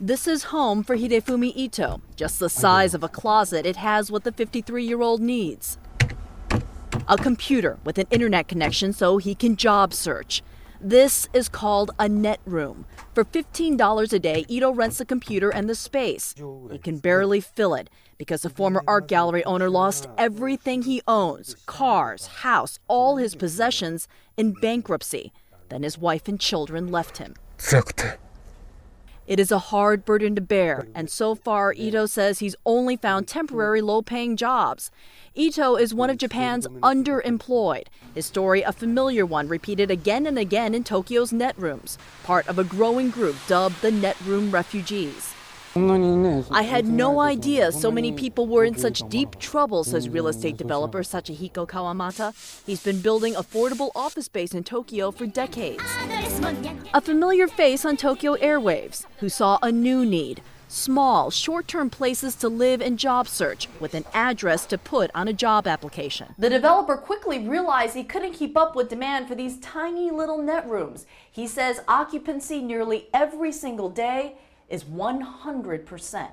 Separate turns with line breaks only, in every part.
This is home for Hidefumi Ito. Just the size of a closet, it has what the 53-year-old needs. A computer with an internet connection so he can job search. This is called a net room. For $15 a day, Ito rents the computer and the space. He can barely fill it because the former art gallery owner lost everything he owns, cars, house, all his possessions in bankruptcy. Then his wife and children left him. It is a hard burden to bear, and so far, Ito says he's only found temporary low-paying jobs. Ito is one of Japan's underemployed. His story a familiar one repeated again and again in Tokyo's net rooms, part of a growing group dubbed the net room refugees. I had no idea so many people were in such deep trouble, says real estate developer Sachihiko Kawamata. He's been building affordable office space in Tokyo for decades. A familiar face on Tokyo airwaves who saw a new need. Small, short-term places to live and job search with an address to put on a job application. The developer quickly realized he couldn't keep up with demand for these tiny little net rooms. He says occupancy nearly every single day is 100%.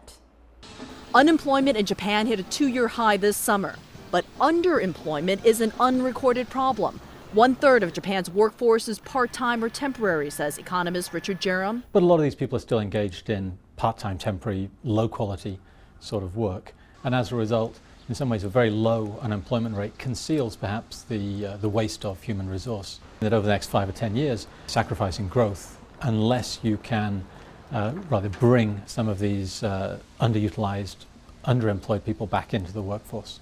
Unemployment in Japan hit a 2-year high this summer, but underemployment is an unrecorded problem. 1/3 of Japan's workforce is part-time or temporary, says economist Richard Jerome.
But a lot of these people are still engaged in part-time, temporary, low-quality sort of work. And as a result, in some ways, a very low unemployment rate conceals perhaps the waste of human resource. That over the next 5 or 10 years, sacrificing growth, unless you can rather bring some of these underutilized, underemployed people back into the workforce.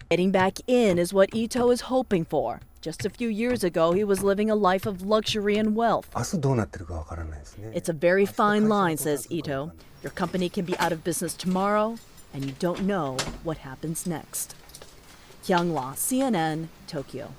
Getting back in is what Ito is hoping for. Just a few years ago, he was living a life of luxury and wealth. It's a very fine line, says Ito. Your company can be out of business tomorrow, and you don't know what happens next. Hyung-la, CNN, Tokyo.